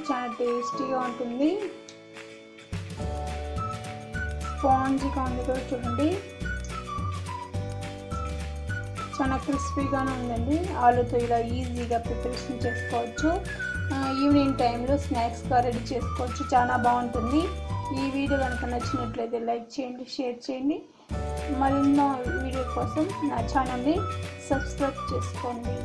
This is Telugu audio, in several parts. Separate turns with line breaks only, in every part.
చాలా టేస్టీగా ఉంటుంది. స్పాంజీగా ఉంది కూడా చూడండి, చాలా క్రిస్పీగానే ఉందండి. ఆలుతో ఇలా ఈజీగా ప్రిపరేషన్ చేసుకోవచ్చు. ఈవినింగ్ టైంలో స్నాక్స్గా రెడీ చేసుకోవచ్చు, చాలా బాగుంటుంది. ఈ వీడియో కనుక నచ్చినట్లయితే లైక్ చేయండి, షేర్ చేయండి. మరిన్నో వీడియో కోసం నా ఛానల్ని సబ్స్క్రైబ్ చేసుకోండి.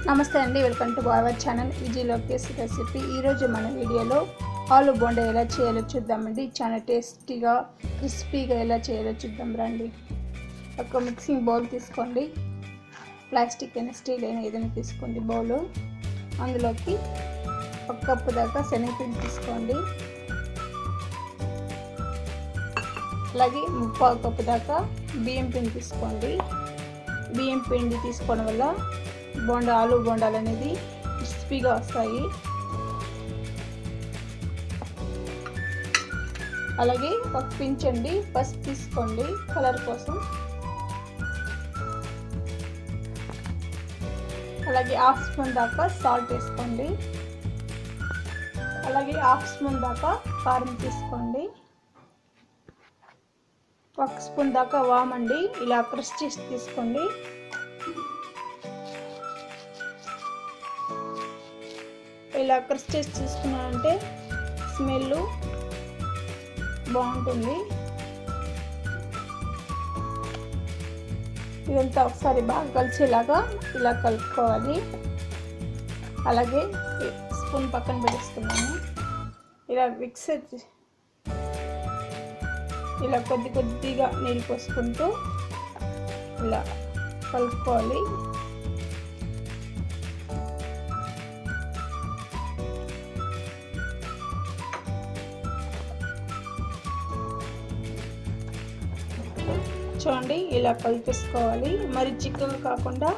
నమస్తే అండి, welcome to our channel easy Lokesh recipe. ఈరోజు మన వీడియోలో ఆలు బోండా ఎలా చేయాలో చూద్దామండి. చాలా టేస్టీగా క్రిస్పీగా ఎలా చేయాలో చూద్దాం రండి. ఒక మిక్సింగ్ బౌల్ తీసుకోండి, ప్లాస్టిక్ అయినా స్టీల్ అయినా ఏదైనా తీసుకోండి బౌల్. అందులోకి 1 కప్పు దాకా శనగపిండి తీసుకోండి, అలాగే 3/4 కప్పు దాకా బియ్యం పిండి తీసుకోండి. బియ్యం పిండి తీసుకోవడం వల్ల ఆలు బోండాలు అనేది క్రిస్పీగా వస్తాయి. అలాగే ఒక పించ్ అండి పసుపు తీసుకోండి కలర్ కోసం. అలాగే 1/2 స్పూన్ దాకా సాల్ట్ వేసుకోండి. అలాగే 1/2 స్పూన్ దాకా కారం తీసుకోండి. 1 స్పూన్ దాకా వామ్ అండి ఇలా క్రష్ చేసి తీసుకోండి. ఇలా క్రష్ చేసి తీసుకున్నారంటే స్మెల్ బాగుంటుంది. ఇదంతా ఒకసారి బాగా కలిసేలాగా ఇలా కలుపుకోవాలి. అలాగే స్పూన్ పక్కన పెట్టేసుకున్నాము. ఇలా మిక్స్ ఇలా కొద్దిగా నీళ్ళు పోసుకుంటూ ఇలా కలుపుకోవాలి. చూడండి ఇలా కలిపేసుకోవాలి. మరి చిక్కగా కాకుండా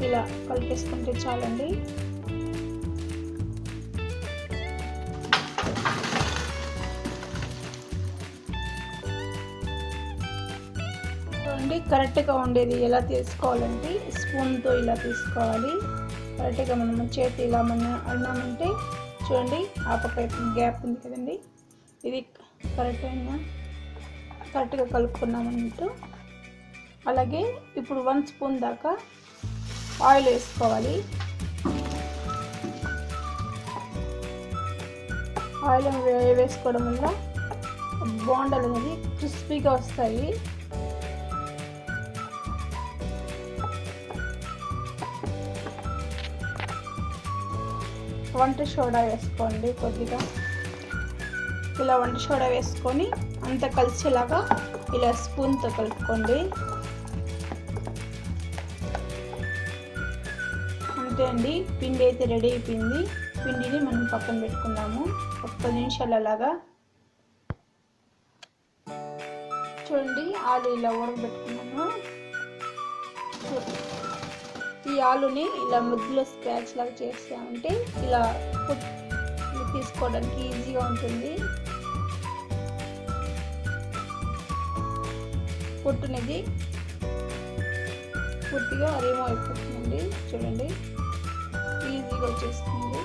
ఇలా కలిపేసుకుంటే చాలండి. చూడండి కరెక్ట్గా ఉండేది ఎలా తీసుకోవాలంటే స్పూన్తో ఇలా తీసుకోవాలి. కరెక్ట్గా మనం చేతి ఇలా అన్నామంటే చూడండి ఆ పక్క గ్యాప్ ఉంది కదండి, ఇది కరెక్ట్గా కలుపుకున్నామన్నట్టు. అలాగే ఇప్పుడు 1 స్పూన్ దాకా ఆయిల్ వేసుకోవాలి. ఆయిల్ వేసుకోవడం వల్ల బోండాలు అనేది క్రిస్పీగా వస్తాయి. వంట సోడా వేసుకోండి కొద్దిగా. ఇలా వంట సోడా వేసుకొని అంతా కలిసేలాగా ఇలా స్పూన్తో కలుపుకోండి. అంతే అండి, పిండి అయితే రెడీ అయిపోయింది. పిండిని మనం పక్కన పెట్టుకుందాము 10 నిమిషాలు అలాగా. చూడండి ఆలు ఇలా ఉడకబెట్టుకున్నాము. ఈ ఆలుని ఇలా ముద్దులో స్క్రాచ్ లాగా చేసామంటే ఇలా తీసుకోవడానికి ఈజీగా ఉంటుంది. పొట్టునేది పూర్తిగా రిమూవ్ అయిపోతుందండి. చూడండి ఈజీగా వచ్చేస్తుంది.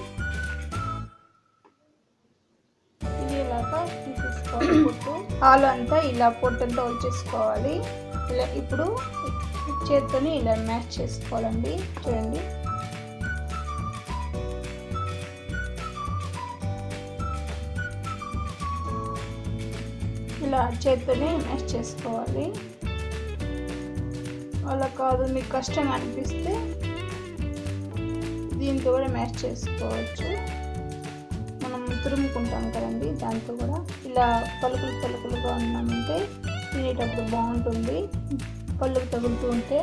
ఇది ఇలాగా తీసేసుకోవాలి పొట్టు. ఆలు అంతా ఇలా పొట్టంతా వచ్చేసుకోవాలి. ఇలా ఇప్పుడు చేత్తోని ఇలా మ్యాష్ చేసుకోవాలండి. చూడండి ఇలా చేత్తోనే మ్యాష్ చేసుకోవాలి. అలా కాదు మీకు కష్టం అనిపిస్తే దీంతో కూడా మ్యాష్ చేసుకోవచ్చు. మనం తురుముకుంటాం కదండి, దాంతో కూడా ఇలా పలుకులుగా ఉన్నామంటే తినేటప్పుడు బాగుంటుంది. పళ్ళుకు తగులుతూ ఉంటే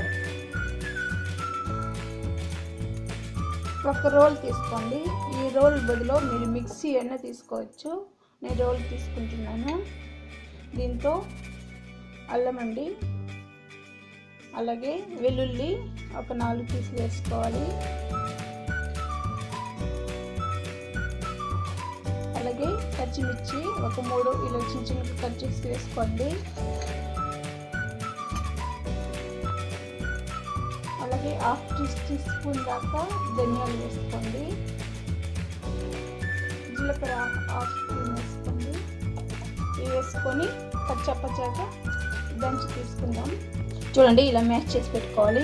ఒక రోల్ తీసుకోండి. ఈ రోల్ బదులు మీరు మిక్సీ అయినా తీసుకోవచ్చు. నేను రోల్ తీసుకుంటున్నాను. దీంతో అల్లం అండి, అలాగే వెల్లుల్లి ఒక 4 పీసులు వేసుకోవాలి. అలాగే పచ్చిమిర్చి ఒక 3 ఇలా చిన్న చిన్నగా కట్ చేసి వేసుకోండి. అలాగే హాఫ్ టీ స్పూన్ దాకా ధనియాలు వేసుకోండి. జీలకర్ర హాఫ్ స్పూన్ వేసుకోండి. ఇవి వేసుకొని పచ్చగా దంచి తీసుకుందాం. చూడండి, ఇలా మ్యాష్ చేసి పెట్టుకోవాలి.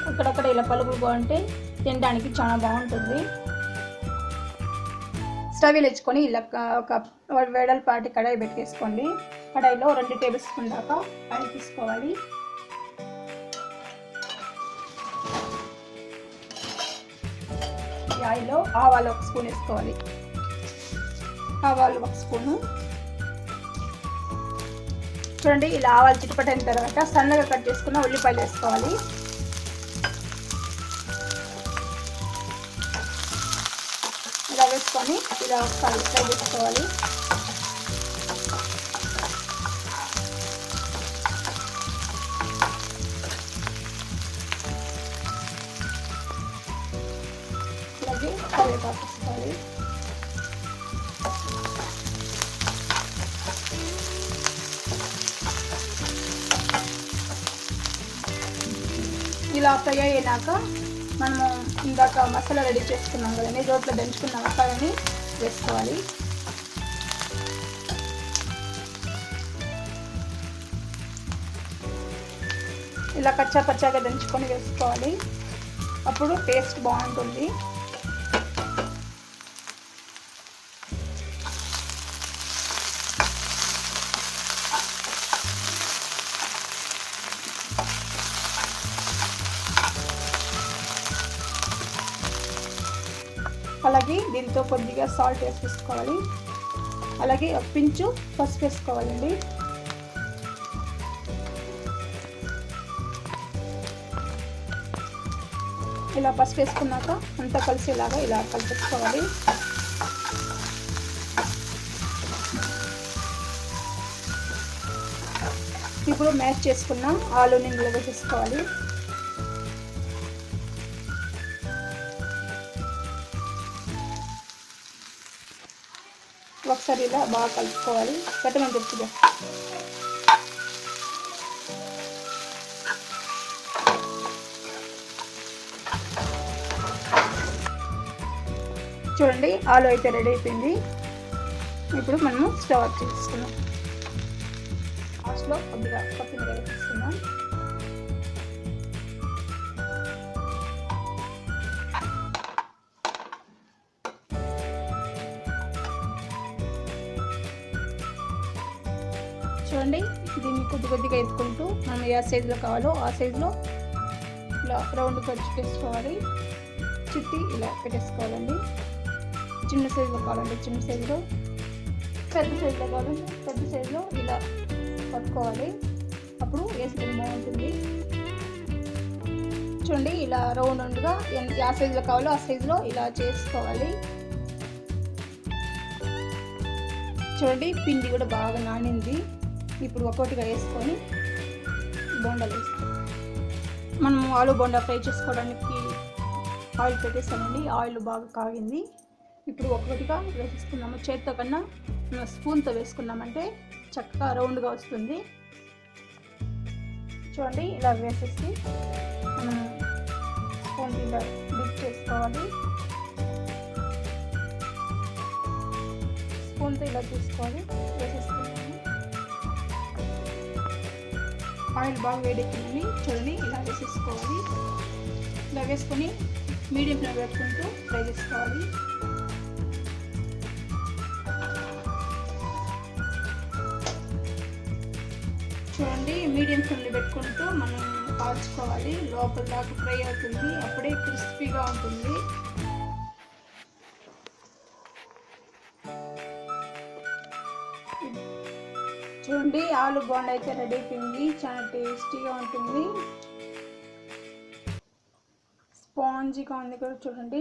అక్కడక్కడ ఇలా పలుకులు బాగుంటే తినడానికి చాలా బాగుంటుంది. స్టవ్ వెలిగించుకొని ఇలా ఒక వెడల్పాటి కడాయి పెట్టేసుకోండి. కడాయిలో 2 టేబుల్ స్పూన్ దాకా ఆయిల్ తీసుకోవాలి. ఈ ఆయిల్లో ఆవాలు 1 స్పూన్ వేసుకోవాలి. ఆవాలు 1 స్పూను. చూడండి, ఇలా ఆవాలు చిటపటైన తర్వాత సన్నగా కట్ చేసుకున్న ఉల్లిపాయలు వేసుకోవాలి. ఇలా వేసుకొని ఇలా ఒకసారి ఫ్రై చేసుకోవాలి. అలాగే కరివేపాకు వేసుకోవాలి. ఇలా ఫ్రై అయ్యాక మనము ఇందాక మసాలా రెడీ చేసుకున్నాం కదండి, రోట్లో దంచుకున్న మసాలాని వేసుకోవాలి. ఇలా పచ్చగా దంచుకొని వేసుకోవాలి. అప్పుడు టేస్ట్ బాగుంటుంది. అలాగే దీంతో కొద్దిగా సాల్ట్ వేసుకోవాలి. అలాగే ఒక పించు పసుపు వేసుకోవాలండి. ఇలా పసుపు వేసుకున్నాక అంతా కలిసేలాగా ఇలా కలిపేసుకోవాలి. ఇప్పుడు మ్యాష్ చేసుకున్న ఆలూని ఇందులో వేసేసుకోవాలి. ఒకసారి ఇలా బాగా కలుపుకోవాలి. పెట్టమని చెప్తుందా. చూడండి, ఆలు అయితే రెడీ అయిపోయింది. ఇప్పుడు మనము స్టవ్ ఆఫ్ చేసుకుందాం. లాస్ట్లో కొద్దిగా కొత్తిమీర వేసుకుందాం. చూడండి, దీన్ని కొద్దిగా ఎత్తుకుంటూ మనం ఏ సైజులో కావాలో ఆ సైజులో ఇలా రౌండ్ కట్ చేసుకోవాలి. చుట్టి ఇలా పెట్టేసుకోవాలండి. చిన్న సైజులో కావాలంటే చిన్న సైజులో, పెద్ద సైజులో కావాలంటే పెద్ద సైజులో ఇలా పట్టుకోవాలి. అప్పుడు వేసుకుని బాగుంటుంది. చూడండి, ఇలా రౌండ్గా ఏ సైజులో కావాలో ఆ సైజులో ఇలా చేసుకోవాలి. చూడండి, పిండి కూడా బాగా నానింది. ఇప్పుడు ఒక్కొక్కటిగా వేసుకొని బోండాలు వేసుకోవాలి. మనము ఆలు బోండా ఫ్రై చేసుకోవడానికి ఆయిల్ పెట్టేసానండి. ఆయిల్ బాగా కాగింది. ఇప్పుడు ఒక్కొక్కటిగా వేసేసుకున్నాము. చేత్తో కన్నా స్పూన్తో వేసుకున్నామంటే చక్కగా రౌండ్గా వస్తుంది. చూడండి, ఇలా వేసేసి మనం స్పూన్ ఇలా డిప్ చేసుకోవాలి. స్పూన్తో ఇలా తీసుకోవాలి. వేసేసుకున్నాము. ఆయిల్ బాగా వేడెక్కిందని చూడండి, ఇలా వేసేసుకోవాలి. ఇలా వేసుకొని మీడియం ఫ్లేమ్ పెట్టుకుంటూ ఫ్రై చేసుకోవాలి. చూడండి, మీడియం ఫ్లేమ్లో పెట్టుకుంటూ మనం కాల్చుకోవాలి. లోపల దాకా ఫ్రై అవుతుంది. అప్పుడే క్రిస్పీగా ఉంటుంది. చూడండి, ఆలు బోండా అయితే రెడీ అయిపోయింది. చాలా టేస్టీగా ఉంటుంది. స్పాంజీగా ఉంది కూడా చూడండి,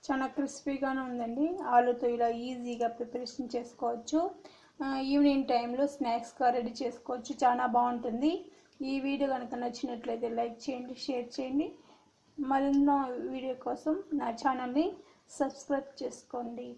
చాలా క్రిస్పీగానే ఉందండి. ఆలుతో ఇలా ఈజీగా ప్రిపరేషన్ చేసుకోవచ్చు. ఈవినింగ్ టైంలో స్నాక్స్గా రెడీ చేసుకోవచ్చు, చాలా బాగుంటుంది. ఈ వీడియో కనుక నచ్చినట్లయితే లైక్ చేయండి, షేర్ చేయండి. మరిన్నో వీడియో కోసం నా ఛానల్ని సబ్స్క్రైబ్ చేసుకోండి.